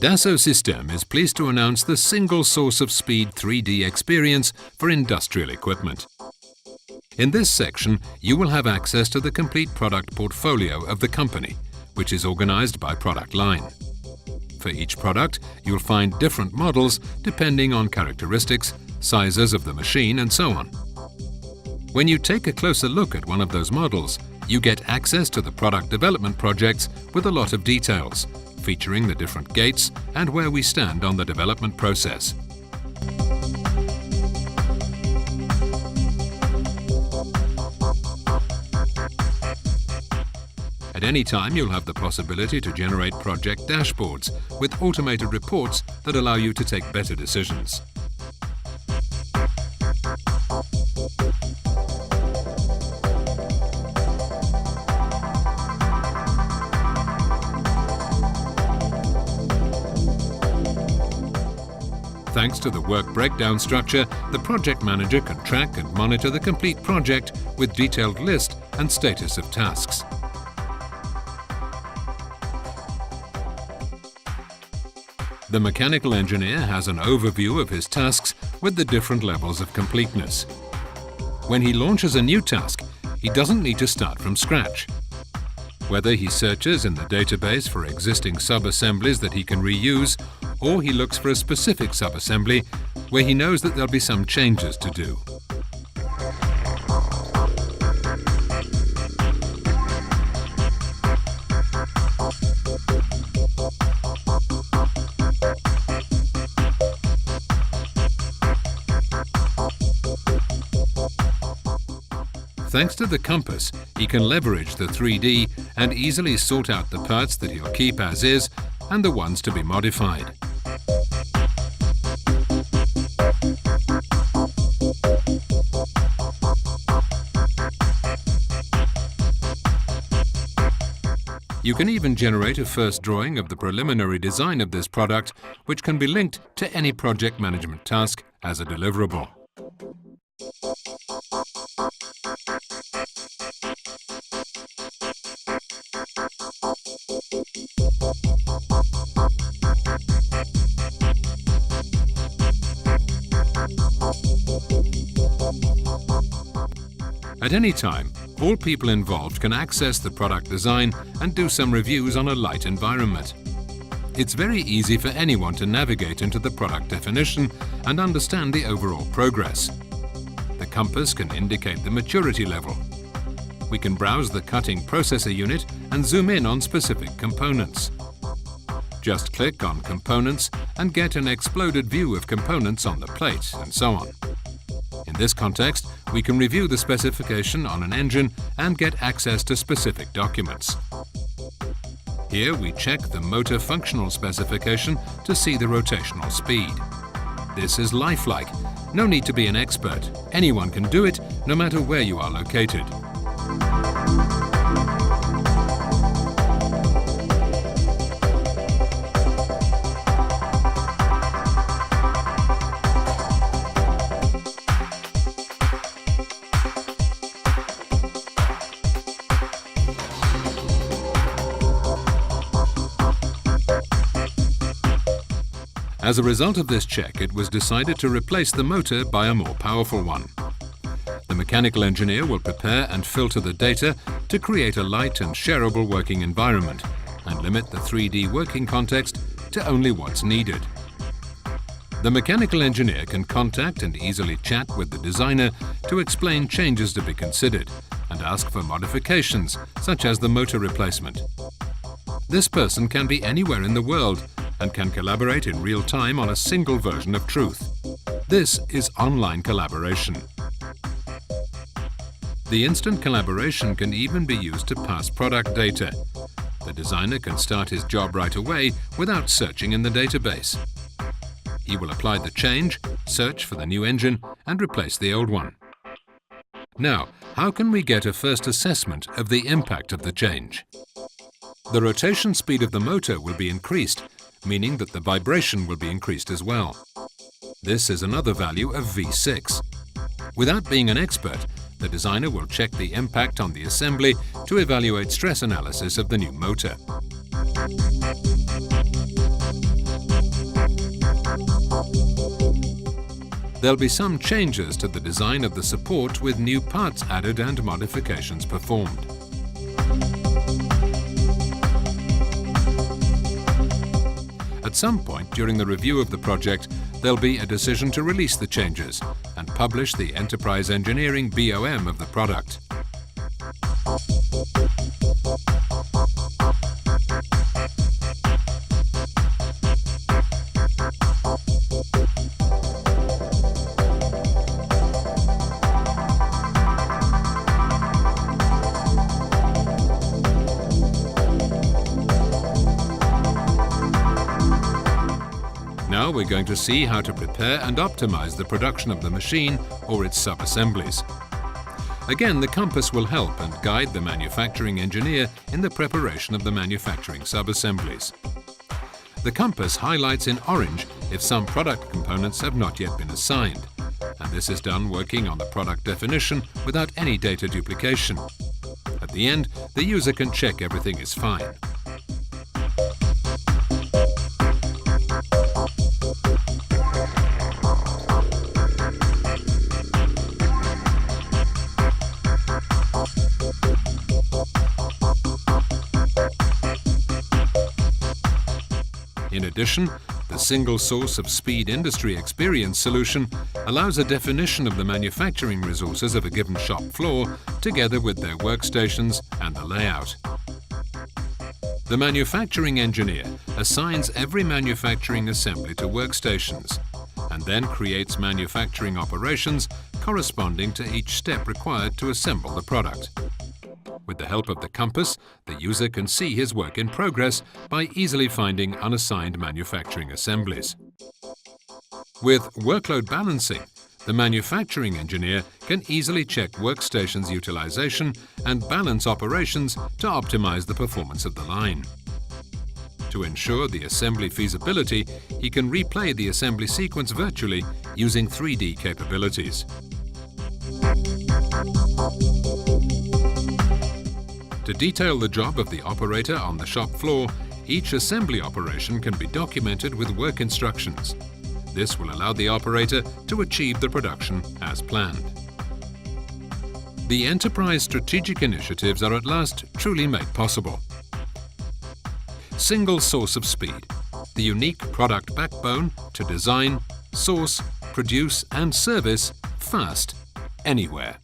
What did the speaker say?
Da쏘si스템 is pleased to announce the single source of speed 3D experience for industrial equipment. In this section, you will have access to the complete product portfolio of the company, which is organized by product line. For each product, you'll find different models depending on characteristics, sizes of the machine, and so on. When you take a closer look at one of those models, you get access to the product development projects with a lot of details, featuring the different gates and where we stand on the development process. At any time, you'll have the possibility to generate project dashboards with automated reports that allow you to take better decisions. Thanks to the work breakdown structure, the project manager can track and monitor the complete project with detailed list and status of tasks. The mechanical engineer has an overview of his tasks with the different levels of completeness. When he launches a new task, he doesn't need to start from scratch. Whether he searches in the database for existing sub-assemblies that he can reuse, or he looks for a specific sub-assembly where he knows that there'll be some changes to do. Thanks to the compass, he can leverage the 3D and easily sort out the parts that he'll keep as is and the ones to be modified. You can even generate a first drawing of the preliminary design of this product, which can be linked to any project management task as a deliverable. At any time, all people involved can access the product design and do some reviews on a light environment. It's very easy for anyone to navigate into the product definition and understand the overall progress. The compass can indicate the maturity level. We can browse the cutting processor unit and zoom in on specific components. Just click on Components and get an exploded view of components on the plate, and so on. In this context, we can review the specification on an engine and get access to specific documents. Here we check the motor functional specification to see the rotational speed. This is lifelike. No need to be an expert. Anyone can do it, no matter where you are located. As a result of this check, it was decided to replace the motor by a more powerful one. The mechanical engineer will prepare and filter the data to create a light and shareable working environment and limit the 3D working context to only what's needed. The mechanical engineer can contact and easily chat with the designer to explain changes to be considered and ask for modifications, such as the motor replacement. This person can be anywhere in the world and can collaborate in real time on a single version of truth. This is online collaboration. The instant collaboration can even be used to pass product data. The designer can start his job right away without searching in the database. He will apply the change, search for the new engine, and replace the old one. Now, how can we get a first assessment of the impact of the change? The rotation speed of the motor will be increased, meaning that the vibration will be increased as well. This is another value of V6. Without being an expert, the designer will check the impact on the assembly to evaluate stress analysis of the new motor. there'll be some changes to the design of the support with new parts added and modifications performed. At some point during the review of the project, there'll be a decision to release the changes and publish the Enterprise Engineering BOM of the product. Now we're going to see how to prepare and optimize the production of the machine or its sub-assemblies. Again, the compass will help and guide the manufacturing engineer in the preparation of the manufacturing sub-assemblies. The compass highlights in orange if some product components have not yet been assigned, and this is done working on the product definition without any data duplication. At the end, the user can check everything is fine. In addition, the single source of speed industry experience solution allows a definition of the manufacturing resources of a given shop floor together with their workstations and the layout. The manufacturing engineer assigns every manufacturing assembly to workstations and then creates manufacturing operations corresponding to each step required to assemble the product. With the help of the compass, the user can see his work in progress by easily finding unassigned manufacturing assemblies. With workload balancing, the manufacturing engineer can easily check workstations utilization and balance operations to optimize the performance of the line. To ensure the assembly feasibility, he can replay the assembly sequence virtually using 3D capabilities. To detail the job of the operator on the shop floor, each assembly operation can be documented with work instructions. This will allow the operator to achieve the production as planned. The enterprise strategic initiatives are at last truly made possible. Single source of speed, the unique product backbone to design, source, produce and service fast, anywhere.